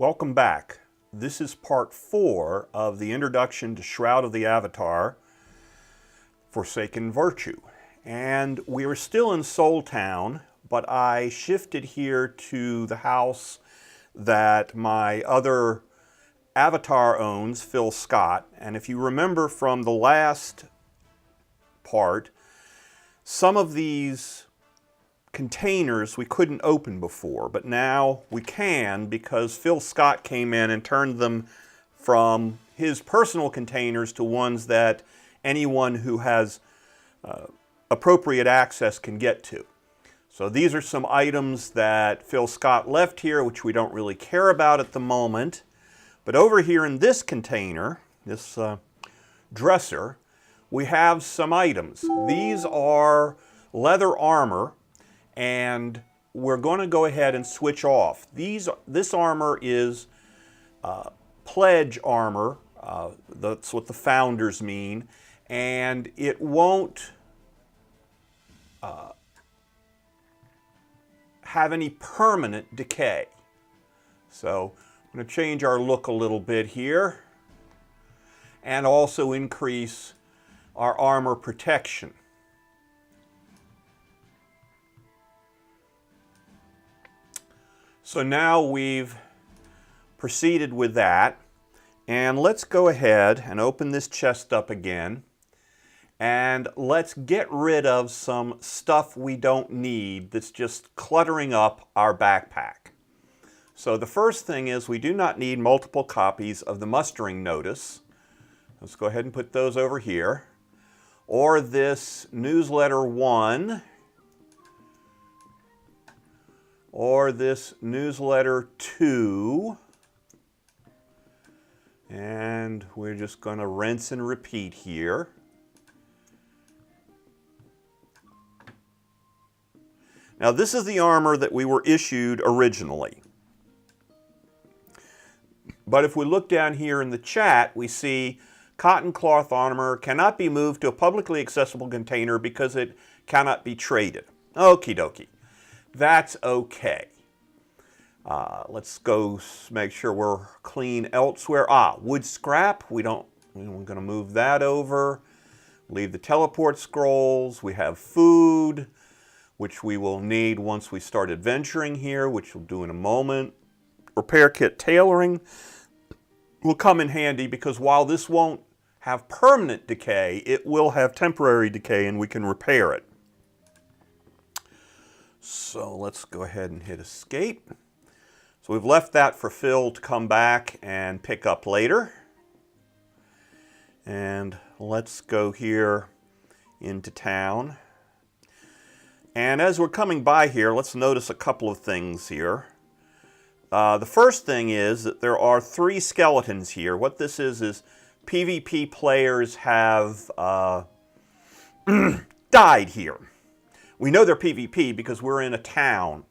Welcome back. This is part 4 of the introduction to Shroud of the Avatar, Forsaken Virtue. And we are still in Soul Town, but I shifted here to the house that my other avatar owns, Phil Scott. And if you remember from the last part, some of these containers we couldn't open before, but now we can because Phil Scott came in and turned them from his personal containers to ones that anyone who has appropriate access can get to. So these are some items that Phil Scott left here, which we don't really care about at the moment. But over here in this container, this dresser, we have some items. These are leather armor, and we're going to go ahead and switch off. This armor is pledge armor. That's what the founders mean. And it won't have any permanent decay. So I'm going to change our look a little bit here and also increase our armor protection. So now we've proceeded with that, and let's go ahead and open this chest up again, and let's get rid of some stuff we don't need that's just cluttering up our backpack. So the first thing is we do not need multiple copies of the mustering notice. Let's go ahead and put those over here. Or this newsletter 1. Or this newsletter 2. And we're just going to rinse and repeat here. Now this is the armor that we were issued originally. But if we look down here in the chat, we see cotton cloth armor cannot be moved to a publicly accessible container because it cannot be traded. Okie dokie. That's okay. Let's go make sure we're clean elsewhere. Wood scrap. We're going to move that over. Leave the teleport scrolls. We have food, which we will need once we start adventuring here, which we'll do in a moment. Repair kit tailoring will come in handy because while this won't have permanent decay, it will have temporary decay and we can repair it. So let's go ahead and hit escape. So we've left that for Phil to come back and pick up later. And let's go here into town. And as we're coming by here, let's notice a couple of things here. The first thing is that there are 3 skeletons here. What this is PvP players have died here. We know they're PvP because we're in a town.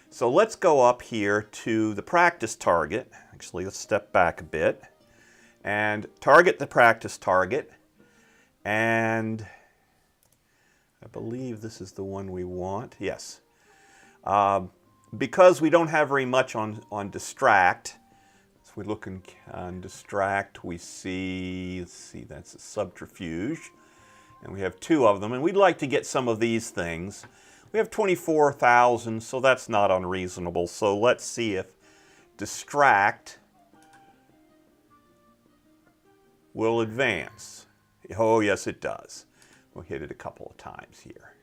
So let's go up here to the practice target. Actually, let's step back a bit and target the practice target. And I believe this is the one we want. Yes. Because we don't have very much on distract, so we look on distract, we see, let's see, that's a subterfuge. And we have 2 of them, and we'd like to get some of these things. We have 24,000, so that's not unreasonable. So let's see if distract will advance. Oh, yes, it does. We'll hit it a couple of times here.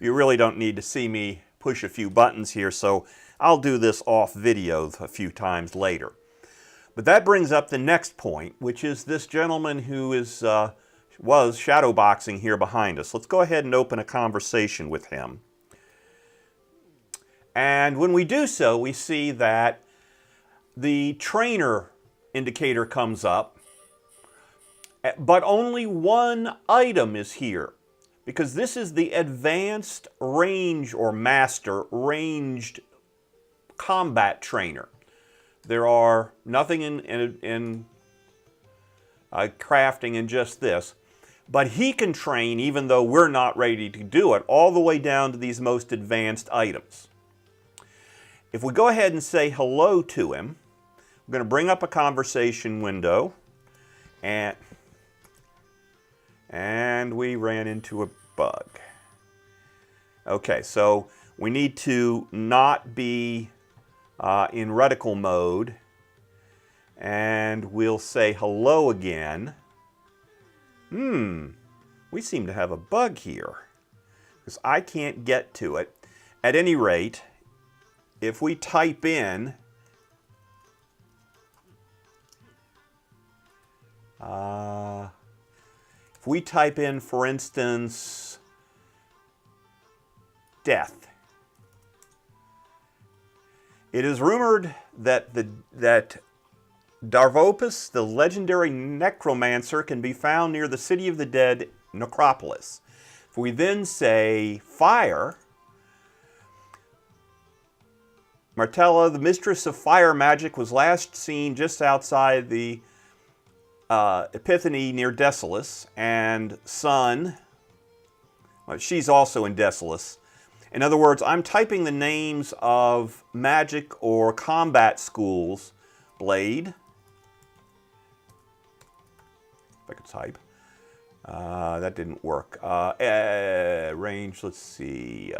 You really don't need to see me push a few buttons here, so I'll do this off video a few times later. But that brings up the next point, which is this gentleman who was shadowboxing here behind us. Let's go ahead and open a conversation with him. And when we do so, we see that the trainer indicator comes up, but only 1 item is here, because this is the advanced range or master ranged combat trainer. There are nothing in crafting in just this, But he can train even though we're not ready to do it, all the way down to these most advanced items. If we go ahead and say hello to him, we're going to bring up a conversation window, and we ran into a bug. Okay, so we need to not be in reticle mode, and we'll say hello again. We seem to have a bug here, because I can't get to it. At any rate, if we type in for instance, death, it is rumored that Darvopus, the legendary necromancer, can be found near the City of the Dead necropolis. If we then say fire, Martella, the mistress of fire magic, was last seen just outside the Epiphany near Desolus, and Sun, well, she's also in Desolus. In other words, I'm typing the names of magic or combat schools. Blade, if I could type. That didn't work. Range, let's see.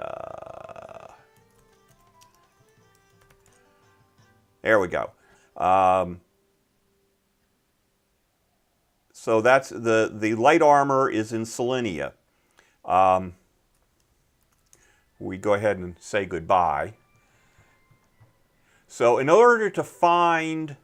There we go. So that's the light armor is in Selenia. We go ahead and say goodbye. So in order to find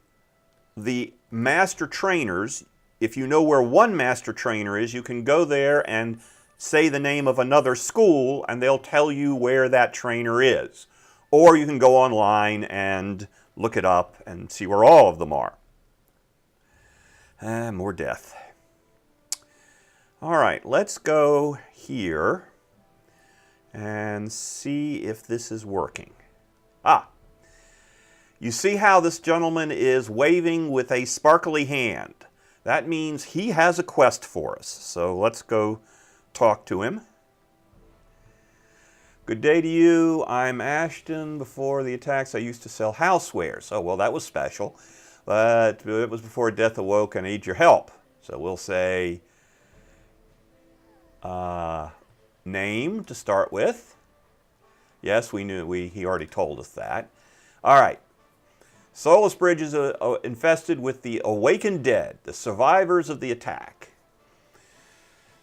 the master trainers, if you know where one master trainer is, you can go there and say the name of another school, and they'll tell you where that trainer is. Or you can go online and look it up and see where all of them are. More death. All right, let's go here and see if this is working. You see how this gentleman is waving with a sparkly hand. That means he has a quest for us. So let's go talk to him. Good day to you. I'm Ashton. Before the attacks, I used to sell housewares. Oh, well, that was special. But it was before death awoke. I need your help. So we'll say name to start with. Yes, we knew. He already told us that. All right. Solus Bridge is infested with the awakened dead, the survivors of the attack.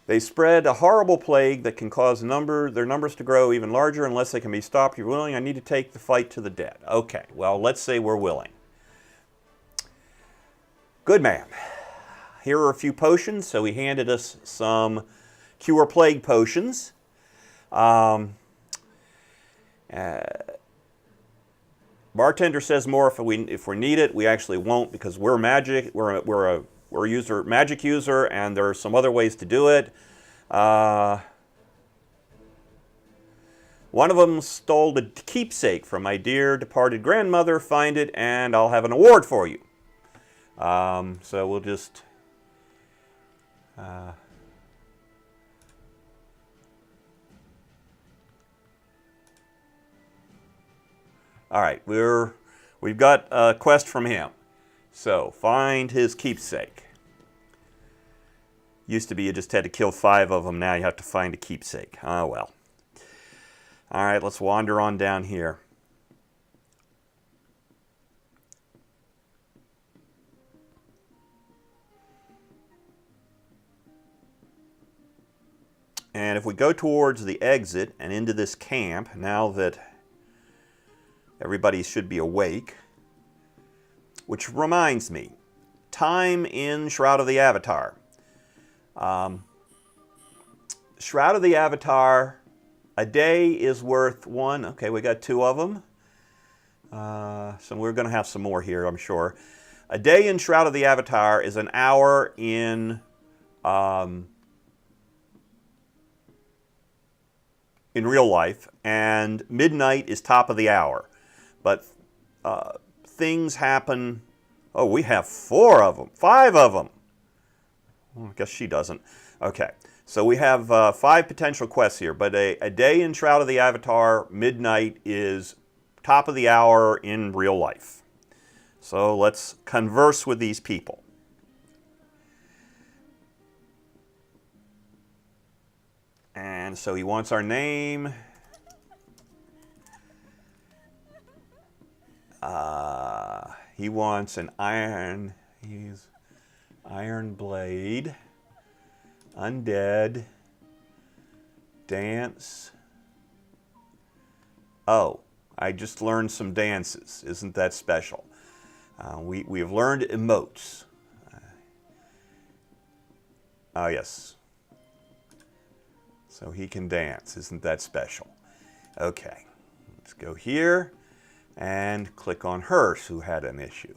They spread a horrible plague that can cause their numbers to grow even larger unless they can be stopped. You're willing? I need to take the fight to the dead. Okay, well, let's say we're willing. Good man. Here are a few potions. So he handed us some cure plague potions. Bartender says more if we need it. We actually won't, because we're magic. We're a magic user, and there are some other ways to do it. One of them stole a keepsake from my dear departed grandmother. Find it, and I'll have an award for you. So we'll just all right, we've got a quest from him. So find his keepsake. Used to be you just had to kill 5 of them. Now you have to find a keepsake. Oh well. All right, let's wander on down here. And if we go towards the exit and into this camp, now that everybody should be awake, which reminds me, time in Shroud of the Avatar. Shroud of the Avatar, a day is worth 1. Okay, we got 2 of them. So we're going to have some more here, I'm sure. A day in Shroud of the Avatar is an hour in real life, and midnight is top of the hour. But things happen. Oh, we have 4 of them, 5 of them. Well, I guess she doesn't. Okay, so we have 5 potential quests here, but a day in Shroud of the Avatar, midnight, is top of the hour in real life. So let's converse with these people. And so he wants our name. He wants an iron blade, undead, dance. Oh, I just learned some dances. Isn't that special? We have learned emotes. Oh, yes. So he can dance. Isn't that special? Okay, let's go here and click on her who had an issue.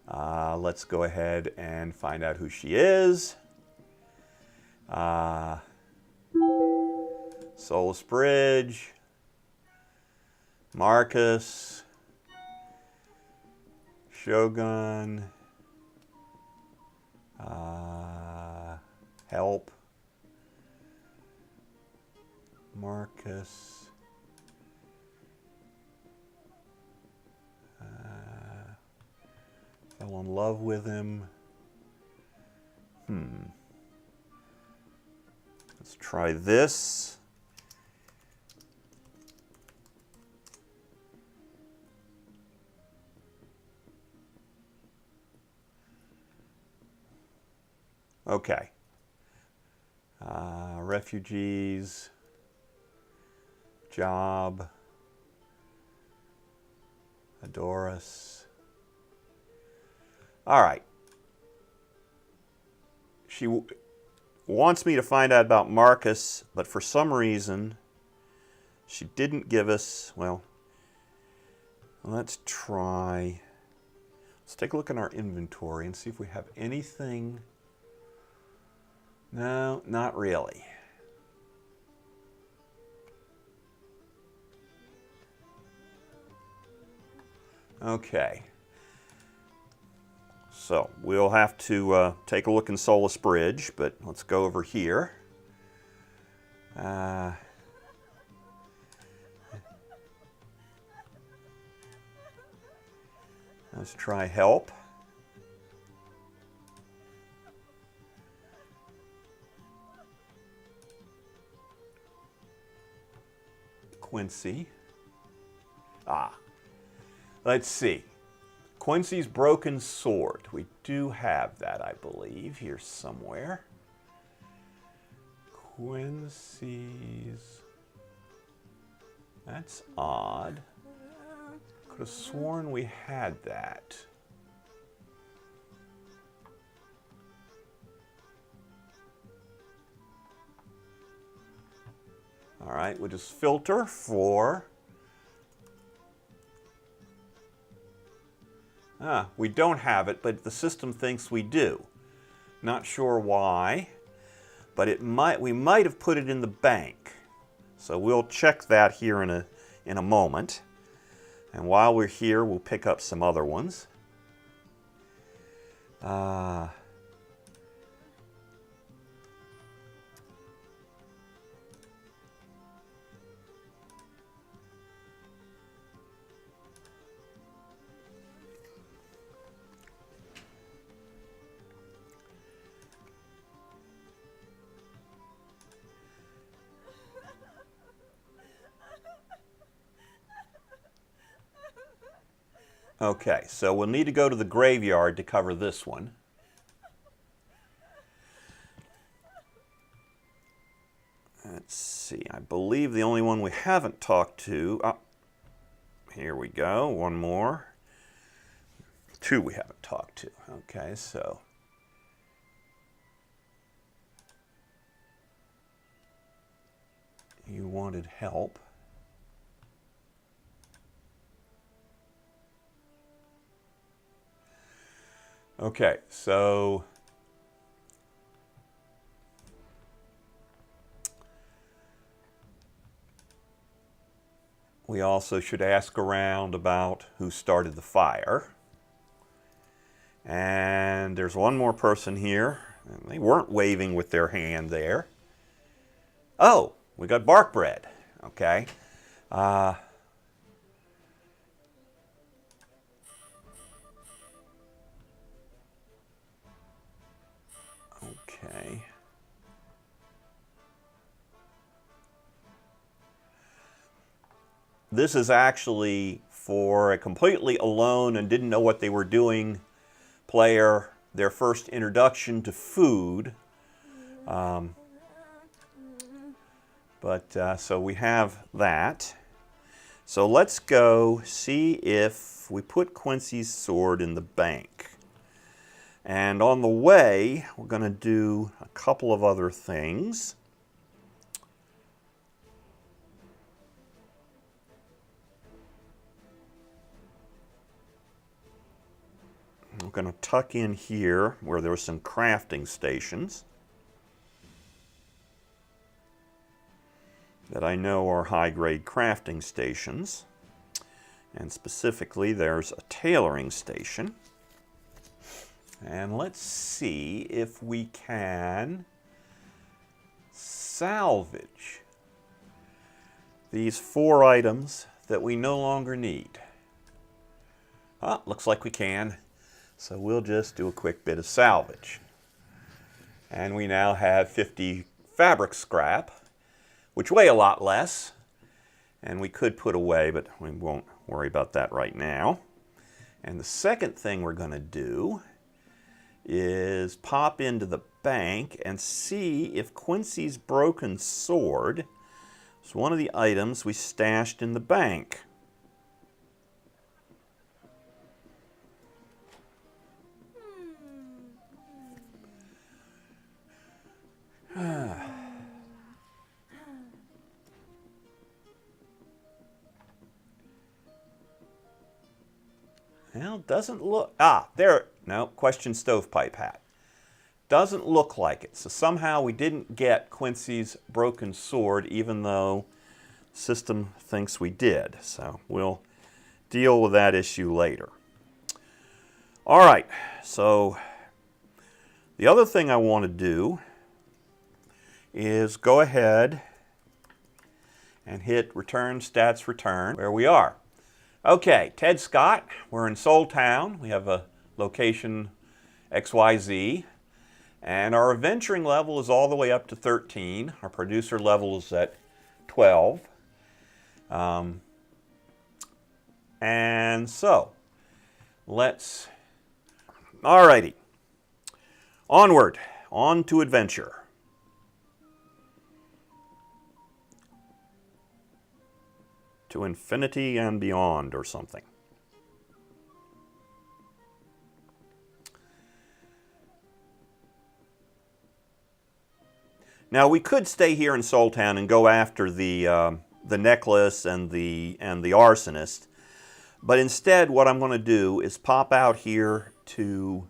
Let's go ahead and find out who she is. Soulless Bridge, Marcus, Shogun, help, Marcus, fell in love with him. Let's try this. Okay. Refugees, job, Adoris. All right. She wants me to find out about Marcus, but for some reason, she didn't give us, well, let's try. Let's take a look in our inventory and see if we have anything. No, not really. Okay. So we'll have to take a look in Soulless Bridge, but let's go over here. Let's try help. Quincy. Let's see. Quincy's broken sword. We do have that, I believe, here somewhere. Quincy's. That's odd. Could have sworn we had that. All right, we'll just filter for. We don't have it, but the system thinks we do. Not sure why, but we might have put it in the bank. So we'll check that here in a moment. And while we're here, we'll pick up some other ones. Okay, so we'll need to go to the graveyard to cover this one. Let's see, I believe the only one we haven't talked to, here we go, one more. 2 we haven't talked to. Okay, so. You wanted help. Okay, so we also should ask around about who started the fire. And there's one more person here And they weren't waving with their hand there. Oh, we got bark bread. Okay. Okay. This is actually for a completely alone and didn't know what they were doing player, their first introduction to food. So we have that. So let's go see if we put Quincy's sword in the bank. And on the way, we're going to do a couple of other things. We're going to tuck in here where there were some crafting stations that I know are high-grade crafting stations. And specifically, there's a tailoring station. And let's see if we can salvage these 4 items that we no longer need. Ah, looks like we can. So we'll just do a quick bit of salvage. And we now have 50 fabric scrap, which weigh a lot less. And we could put away, but we won't worry about that right now. And the second thing we're going to do is pop into the bank and see if Quincy's broken sword is one of the items we stashed in the bank. Well, doesn't look... Ah, there... No, question stovepipe hat. Doesn't look like it. So somehow we didn't get Quincy's broken sword, even though the system thinks we did. So we'll deal with that issue later. All right, so the other thing I want to do is go ahead and hit return stats return where we are. Okay, Ted Scott, we're in Soul Town. We have a location XYZ, and our adventuring level is all the way up to 13. Our producer level is at 12. And so, let's, alrighty, onward, on to adventure. To infinity and beyond or something. Now we could stay here in Soul Town and go after the necklace and the arsonist, but instead what I'm going to do is pop out here to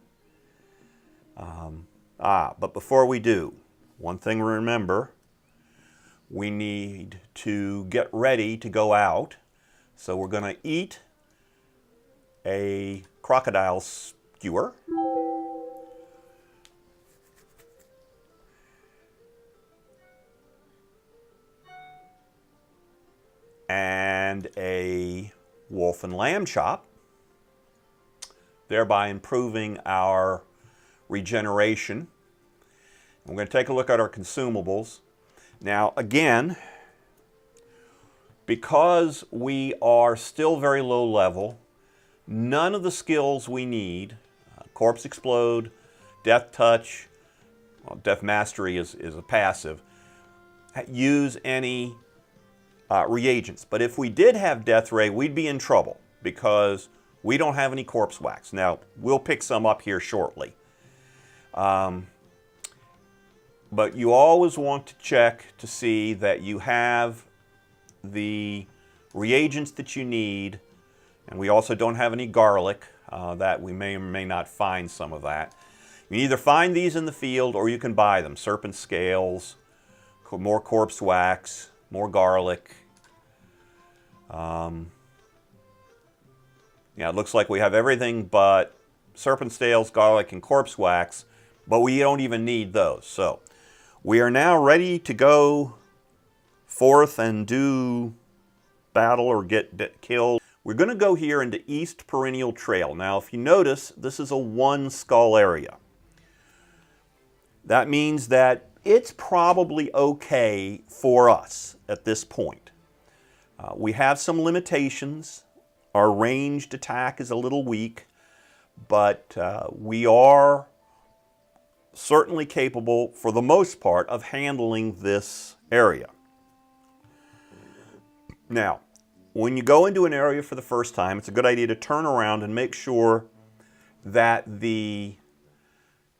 but before we do, one thing to remember. We need to get ready to go out. So we're going to eat a crocodile skewer. And a wolf and lamb chop, thereby improving our regeneration. We're going to take a look at our consumables. Now, again, because we are still very low level, none of the skills we need, Corpse Explode, Death Touch, well, Death Mastery is a passive, use any reagents. But if we did have Death Ray, we'd be in trouble because we don't have any Corpse Wax. Now, we'll pick some up here shortly. But you always want to check to see that you have the reagents that you need. And we also don't have any garlic, that we may or may not find some of that. You either find these in the field or you can buy them. Serpent scales, more corpse wax, more garlic. Yeah, it looks like we have everything but serpent scales, garlic, and corpse wax. but we don't even need those. So we are now ready to go forth and do battle or get killed. We're going to go here into East Perennial Trail. Now, if you notice, this is a one skull area. That means that it's probably okay for us at this point. We have some limitations. Our ranged attack is a little weak, but we are certainly capable, for the most part, of handling this area. Now, when you go into an area for the first time, it's a good idea to turn around and make sure that the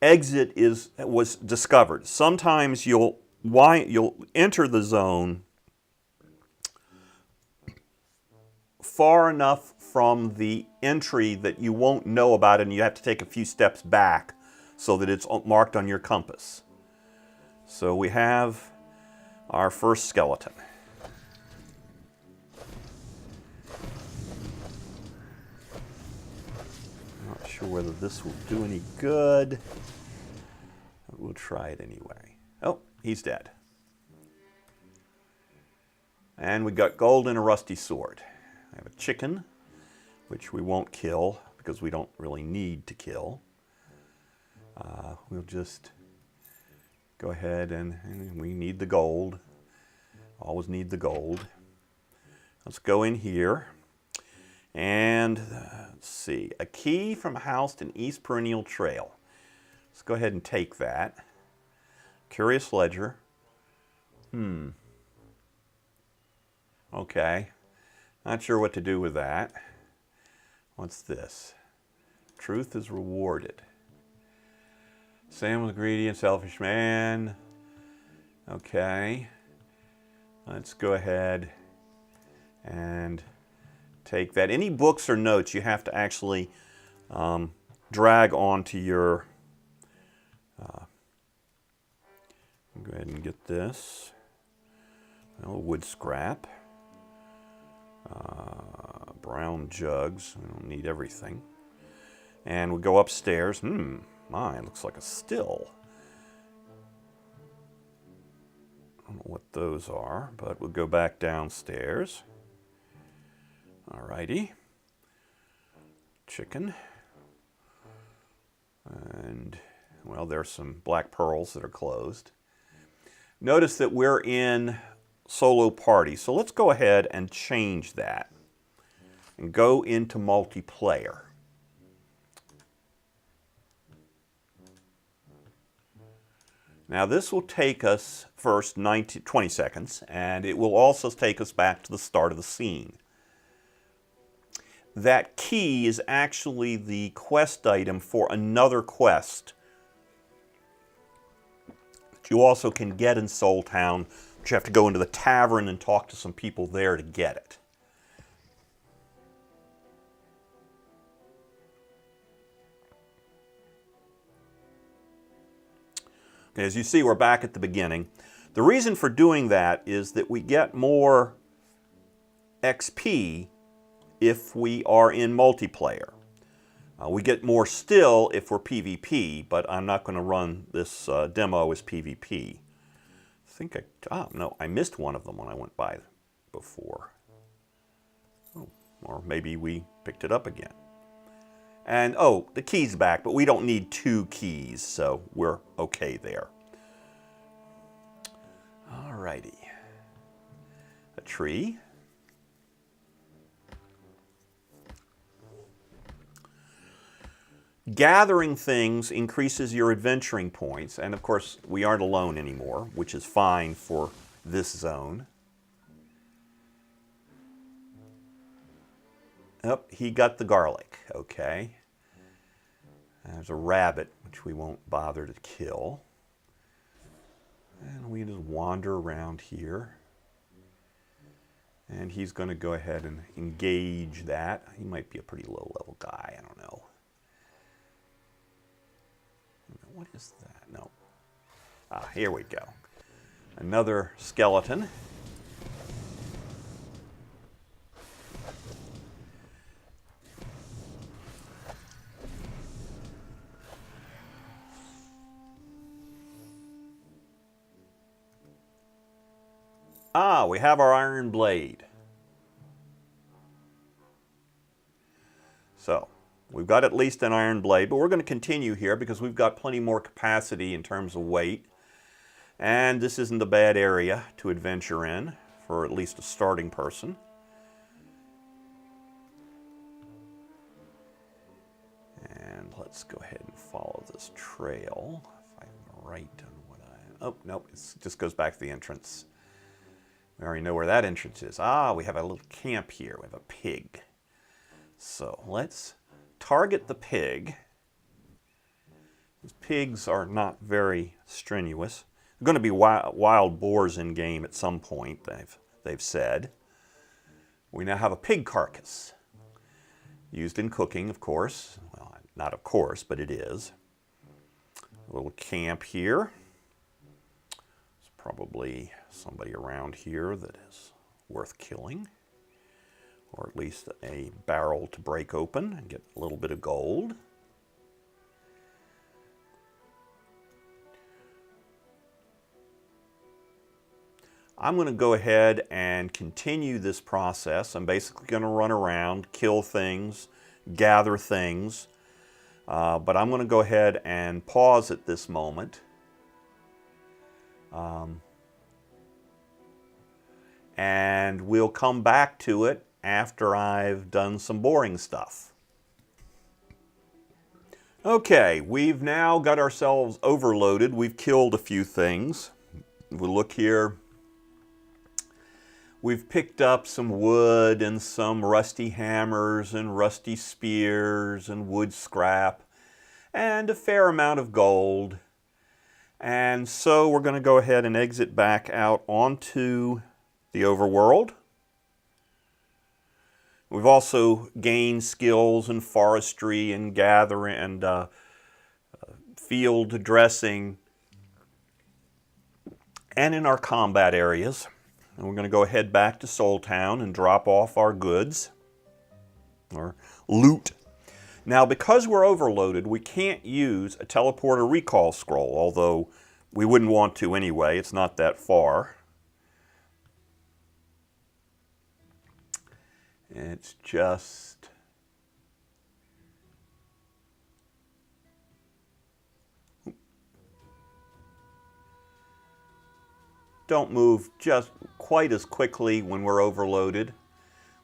exit was discovered. Sometimes you'll enter the zone far enough from the entry that you won't know about it, and you have to take a few steps back so that it's marked on your compass. So we have our first skeleton. Not sure whether this will do any good. We'll try it anyway. Oh, he's dead. And we got gold and a rusty sword. I have a chicken, which we won't kill because we don't really need to kill. We'll just go ahead and we need the gold. Always need the gold. Let's go in here. And let's see, a key from a house in East Perennial Trail. Let's go ahead and take that. Curious ledger. Okay. Not sure what to do with that. What's this? Truth is rewarded. Sam was greedy and selfish man. Okay. Let's go ahead and take that. Any books or notes you have to actually drag onto your... go ahead and get this. Well, wood scrap. Brown jugs. We don't need everything. And we go upstairs. Mine looks like a still. I don't know what those are, but we'll go back downstairs. Alrighty. Chicken. And, well, there's some black pearls that are closed. Notice that we're in solo party, so let's go ahead and change that and go into multiplayer. Now this will take us first 20 seconds, and it will also take us back to the start of the scene. That key is actually the quest item for another quest that you also can get in Soul Town, but you have to go into the tavern and talk to some people there to get it. As you see, we're back at the beginning. The reason for doing that is that we get more XP if we are in multiplayer. We get more still if we're PvP, but I'm not going to run this demo as PvP. No, I missed one of them when I went by before. Oh, or maybe we picked it up again. And, oh, the key's back, but we don't need 2 keys, so we're okay there. Alrighty. A tree. Gathering things increases your adventuring points, and of course, we aren't alone anymore, which is fine for this zone. Oh, he got the garlic, okay. There's a rabbit, which we won't bother to kill. And we just wander around here. And he's going to go ahead and engage that. He might be a pretty low-level guy, I don't know. What is that? No. Ah, here we go. Another skeleton. Ah, we have our iron blade. So, we've got at least an iron blade, but we're going to continue here because we've got plenty more capacity in terms of weight. And this isn't a bad area to adventure in for at least a starting person. And let's go ahead and follow this trail. If I'm right on what I... Oh, nope, it just goes back to the entrance. We already know where that entrance is. Ah, we have a little camp here. We have a pig. So let's target the pig. These pigs are not very strenuous. There are going to be wild boars in game at some point, they've said. We now have a pig carcass. Used in cooking, of course. Well, not of course, but it is. A little camp here. There's probably somebody around here that is worth killing. Or at least a barrel to break open and get a little bit of gold. I'm going to go ahead and continue this process. I'm basically going to run around, kill things, gather things, but I'm going to go ahead and pause at this moment. And we'll come back to it after I've done some boring stuff. Okay, we've now got ourselves overloaded. We've killed a few things. We'll look here. We've picked up some wood and some rusty hammers and rusty spears and wood scrap and a fair amount of gold. And so we're going to go ahead and exit back out onto the overworld. We've also gained skills in forestry and gathering and field dressing and in our combat areas. And we're going to go ahead back to Soul Town and drop off our goods, or loot. Now, because we're overloaded, we can't use a teleporter recall scroll, although we wouldn't want to anyway. It's not that far. It's just... don't move just quite as quickly when we're overloaded.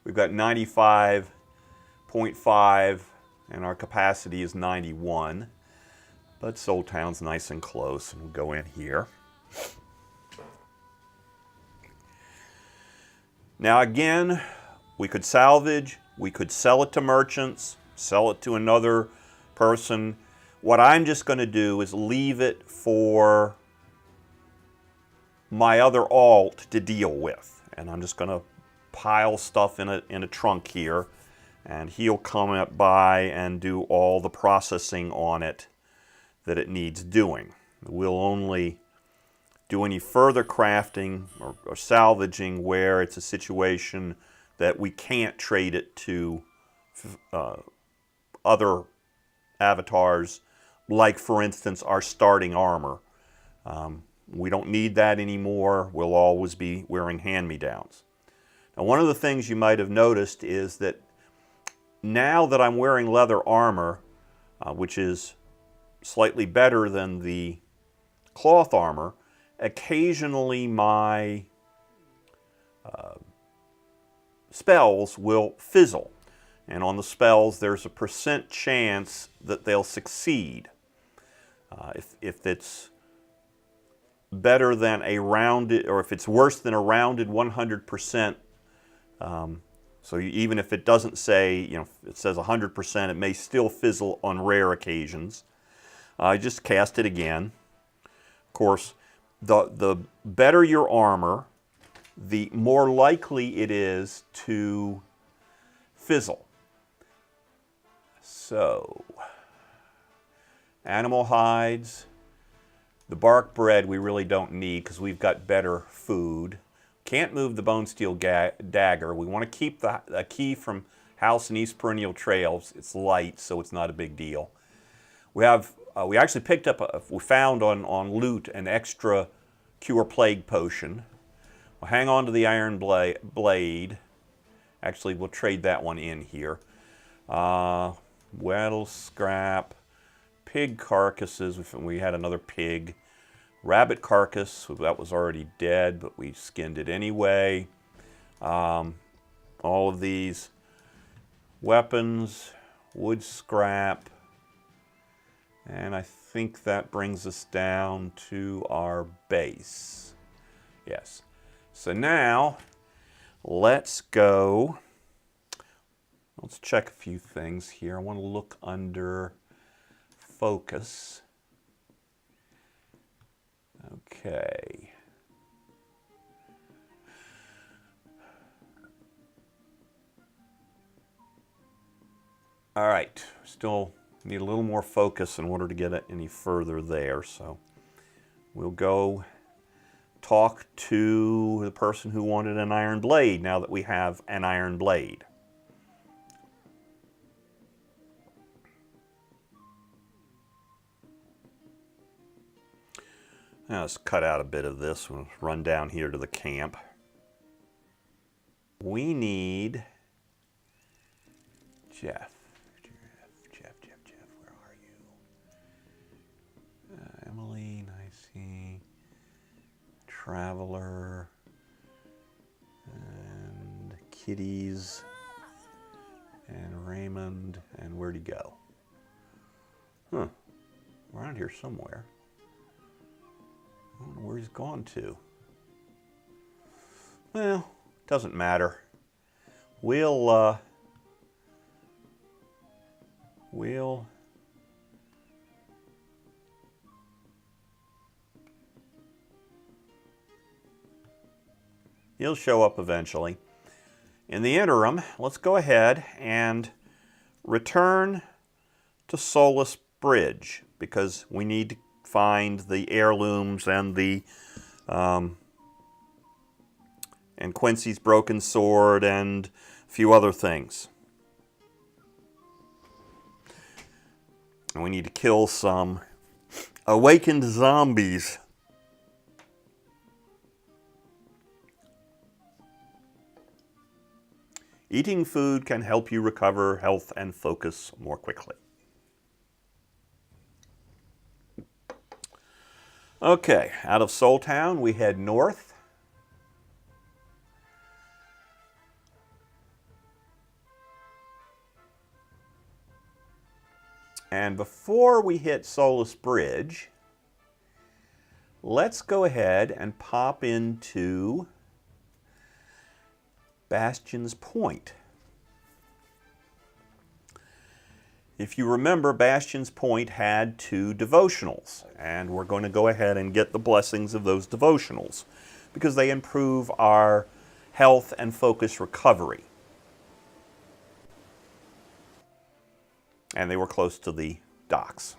We've got 95.5 and our capacity is 91. But Soul Town's nice and close, and we'll go in here. Now again, we could salvage, we could sell it to merchants, sell it to another person. What I'm just going to do is leave it for my other alt to deal with. And I'm just going to pile stuff in a trunk here, and he'll come by and do all the processing on it that it needs doing. We'll only do any further crafting or salvaging where it's a situation that we can't trade it to other avatars, like for instance our starting armor. We don't need that anymore. We'll always be wearing hand-me-downs. Now, one of the things you might have noticed is that now that I'm wearing leather armor, which is slightly better than the cloth armor, occasionally my spells will fizzle. And on the spells, there's a % chance that they'll succeed. If it's better than a rounded, or if it's worse than a rounded 100%, so even if it doesn't say, you know, it says 100%, it may still fizzle on rare occasions. I just cast it again. Of course, the better your armor, the more likely it is to fizzle. So, animal hides. The bark bread we really don't need because we've got better food. Can't move the bone steel dagger. We want to keep the key from House and East Perennial Trails. It's light, so it's not a big deal. We have we actually picked up we found on loot an extra cure plague potion. We'll hang on to the iron blade. Actually, we'll trade that one in here. Wattle scrap, pig carcasses. We had another pig. Rabbit carcass, that was already dead, but we skinned it anyway. All of these weapons, wood scrap, and I think that brings us down to our base. Yes. So now, let's go. Let's check a few things here. I want to look under focus. Okay. All right. Still need a little more focus in order to get it any further there. So we'll go talk to the person who wanted an iron blade now that we have an iron blade. Now let's cut out a bit of this. We'll run down here to the camp. We need Jeff. Jeff, where are you? Emily, Nicey, Traveler, and Kitties, and Raymond, and where'd he go? Huh, around here somewhere. I don't know where he's gone to. Well, doesn't matter. He'll show up eventually. In the interim, let's go ahead and return to Solace Bridge because we need to find the heirlooms and the and Quincy's broken sword and a few other things. And we need to kill some awakened zombies. Eating food can help you recover health and focus more quickly. Okay, out of Soul Town, we head north. And before we hit Solace Bridge, let's go ahead and pop into Bastion's Point. If you remember, Bastion's Point had 2 devotionals, and we're going to go ahead and get the blessings of those devotionals because they improve our health and focus recovery. And they were close to the docks.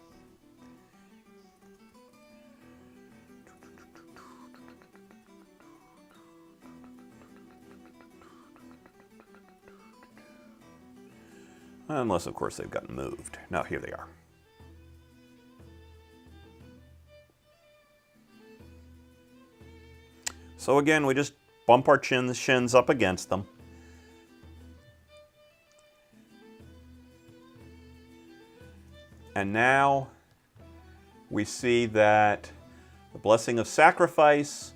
Unless, of course, they've gotten moved. Now, here they are. So again, we just bump our shins up against them. And now we see that the Blessing of Sacrifice,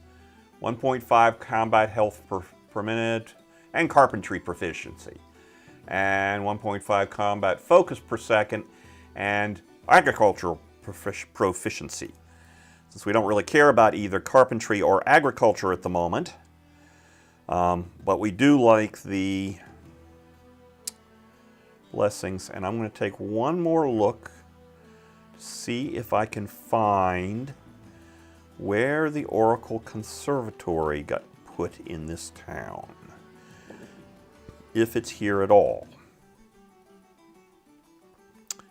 1.5 combat health per minute, and carpentry proficiency. And 1.5 combat focus per second, and agricultural proficiency. Since we don't really care about either carpentry or agriculture at the moment, but we do like the blessings. And I'm going to take one more look to see if I can find where the Oracle Conservatory got put in this town. If it's here at all.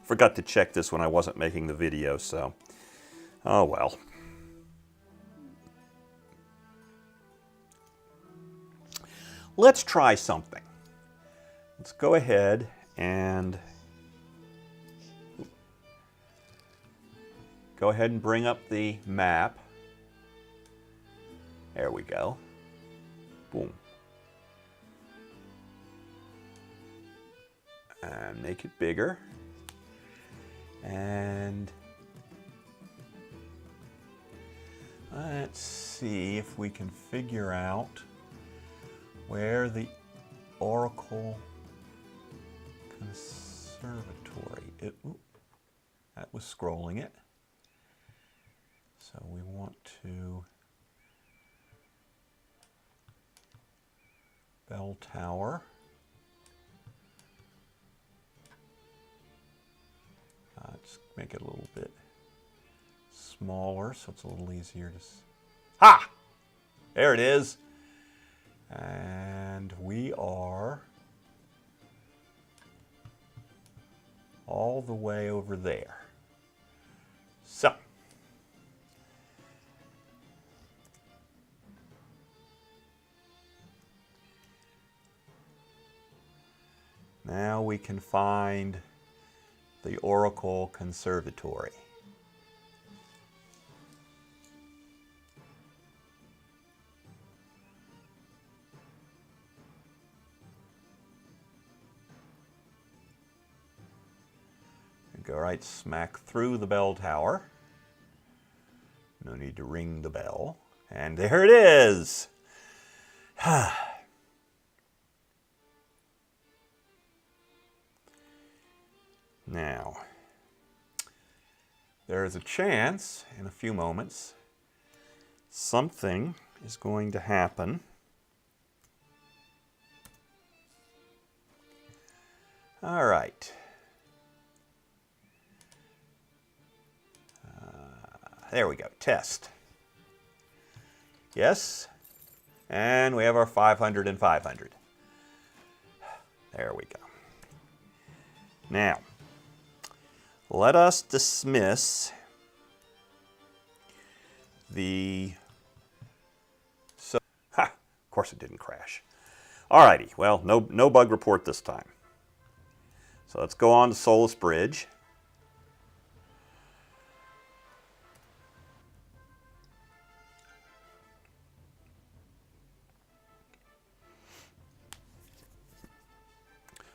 Forgot to check this when I wasn't making the video, so oh well. Let's try something. Let's go ahead and bring up the map. There we go. Boom. And make it bigger. And let's see if we can figure out where the Oracle Conservatory. That was scrolling it. So we want to bell tower. Let's make it a little bit smaller so it's a little easier to see. Ha! There it is. And we are all the way over there. So, now we can find the Oracle Conservatory. Go right smack through the bell tower. No need to ring the bell. And there it is. Now, there is a chance in a few moments something is going to happen. All right. There we go, test. Yes, and we have our 500 and 500. There we go. Now, let us dismiss the... Of course it didn't crash. Alrighty, well, no bug report this time. So let's go on to Solus Bridge.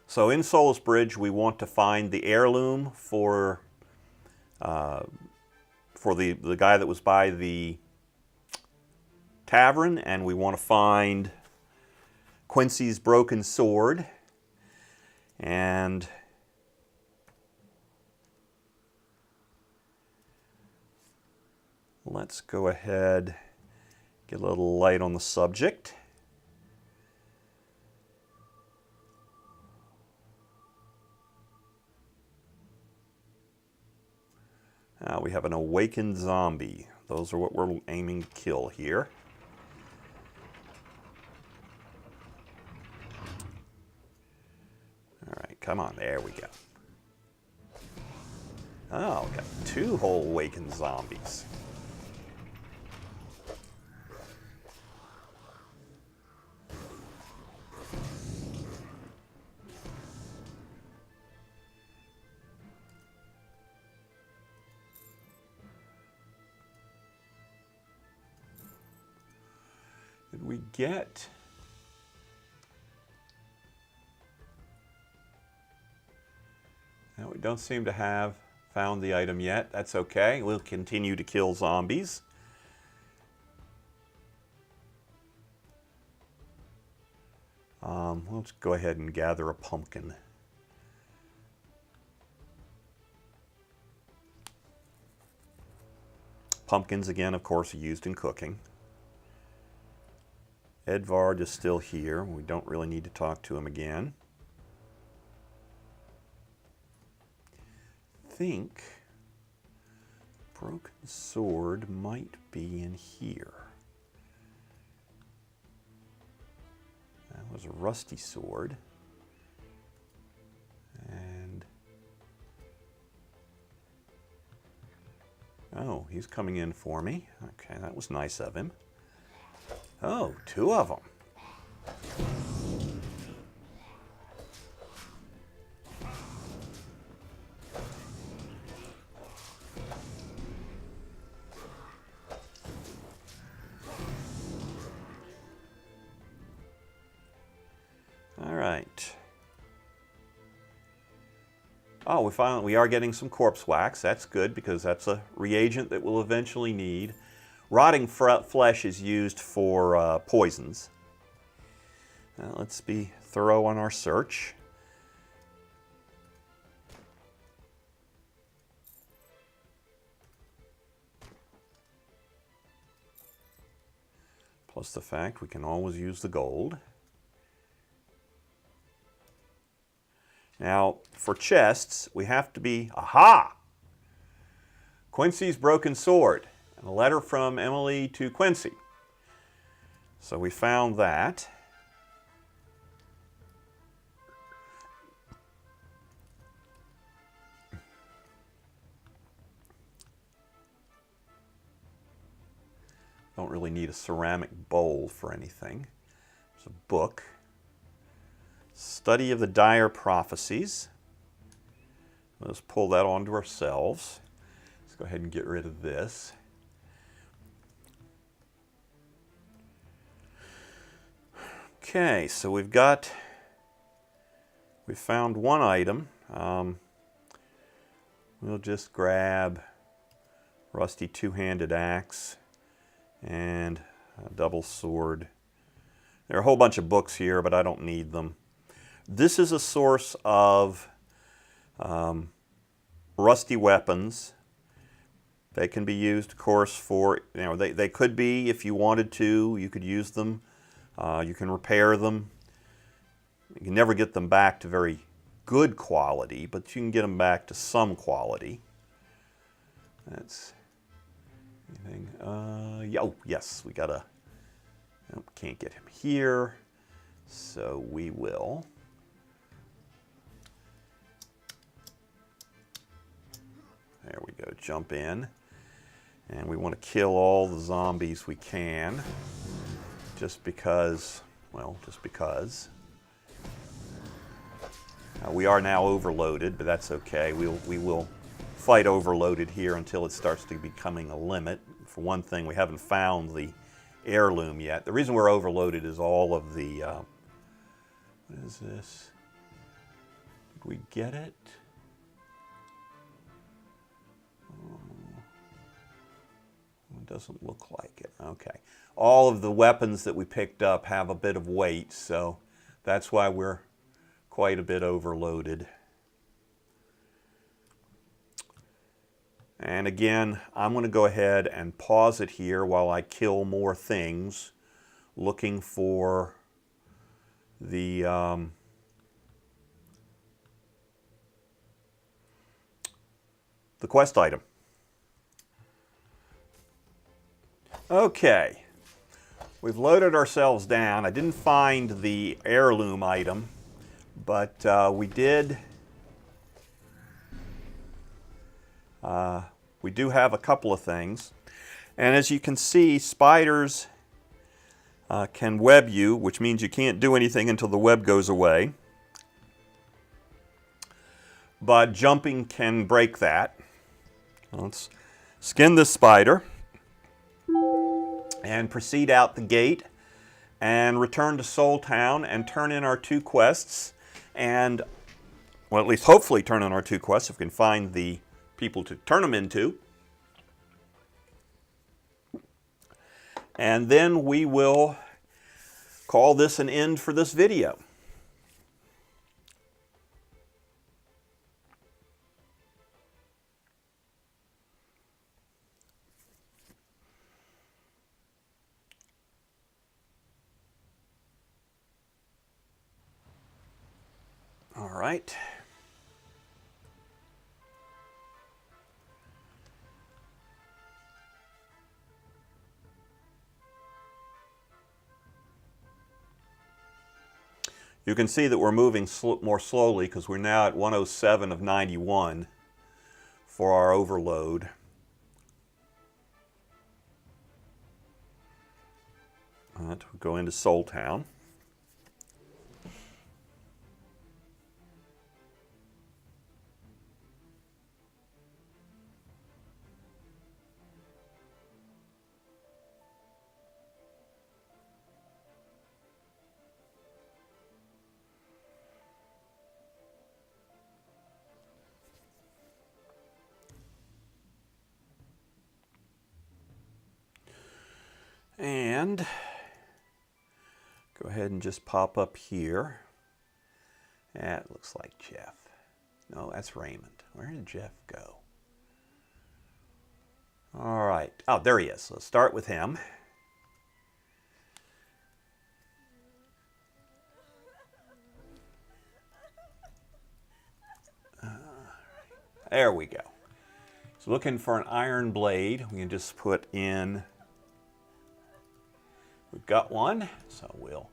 So in Solus Bridge, we want to find the heirloom for the guy that was by the tavern, and we want to find Quincy's broken sword. And let's go ahead, get a little light on the subject. We have an awakened zombie. Those are what we're aiming to kill here. All right, come on, there we go. Oh, we got 2 whole awakened zombies. Did we get... No, we don't seem to have found the item yet. That's okay. We'll continue to kill zombies. Let's go ahead and gather a pumpkin. Pumpkins, again, of course, are used in cooking. Edvard is still here. We don't really need to talk to him again. I think broken sword might be in here. That was a rusty sword. And oh, he's coming in for me. Okay, that was nice of him. Oh, 2 of them. All right. Oh, we are getting some corpse wax. That's good because that's a reagent that we'll eventually need. Rotting flesh is used for poisons. Now, let's be thorough on our search. Plus the fact we can always use the gold. Now, for chests, we have to be, aha! Quincy's broken sword, and a letter from Emily to Quincy. So we found that. Don't really need a ceramic bowl for anything. There's a book. Study of the dire prophecies. Let's pull that onto ourselves. Let's go ahead and get rid of this. Okay, so we found one item. We'll just grab rusty two-handed axe and a double sword. There are a whole bunch of books here, but I don't need them. This is a source of rusty weapons. They can be used, of course, for, they could be, if you wanted to, you could use them. You can repair them. You can never get them back to very good quality, but you can get them back to some quality. That's anything. Oh, yes, we gotta. Oh, can't get him here, so we will. There we go. Jump in, and we want to kill all the zombies we can. Just because, well, just because. We are now overloaded, but that's okay. We will fight overloaded here until it starts to becoming a limit. For one thing, we haven't found the heirloom yet. The reason we're overloaded is all of the, what is this? Did we get it? It doesn't look like it. Okay. All of the weapons that we picked up have a bit of weight, so that's why we're quite a bit overloaded. And again, I'm going to go ahead and pause it here while I kill more things, looking for the quest item. Okay, we've loaded ourselves down. I didn't find the heirloom item, but we do have a couple of things. And as you can see, spiders can web you, which means you can't do anything until the web goes away. But jumping can break that. Let's skin this spider and proceed out the gate and return to Soul Town and turn in our 2 quests. And, well, at least hopefully turn in our 2 quests if we can find the people to turn them into. And then we will call this an end for this video. All right. You can see that we're moving more slowly because we're now at 107 of 91 for our overload. All right, we'll go into Soul Town. And go ahead and just pop up here. That looks like Jeff. No, that's Raymond. Where did Jeff go? All right. Oh, there he is. Let's start with him. There we go. So looking for an iron blade, we can just put in, we've got one, so we'll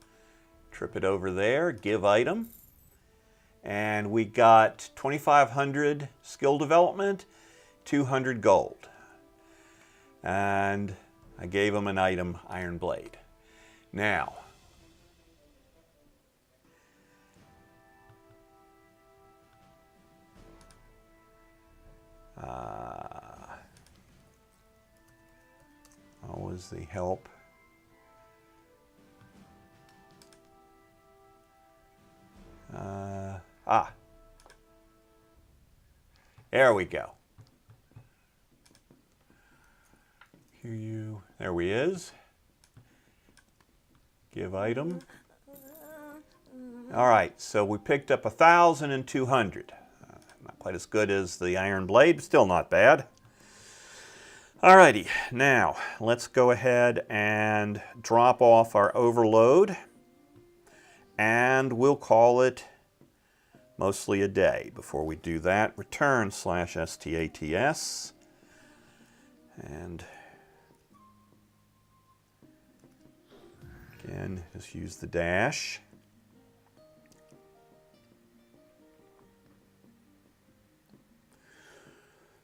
trip it over there, give item, and we got 2,500 skill development, 200 gold. And I gave him an item, iron blade. Now, always the help. There we go. There he is. Give item. All right, so we picked up 1,200. Not quite as good as the iron blade, but still not bad. Alrighty, now let's go ahead and drop off our overload, and we'll call it mostly a day. Before we do that, return /stats, and again, just use the dash.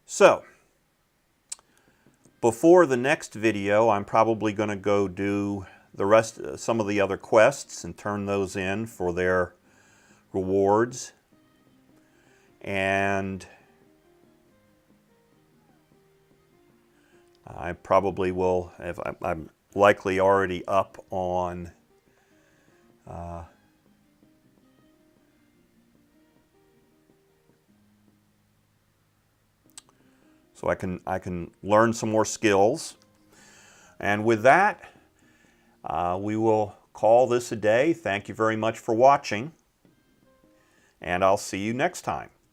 So, before the next video, I'm probably going to go do the rest, some of the other quests and turn those in for their rewards. And I probably will, if I'm likely already up on so I can learn some more skills. And with that, we will call this a day. Thank you very much for watching, and I'll see you next time.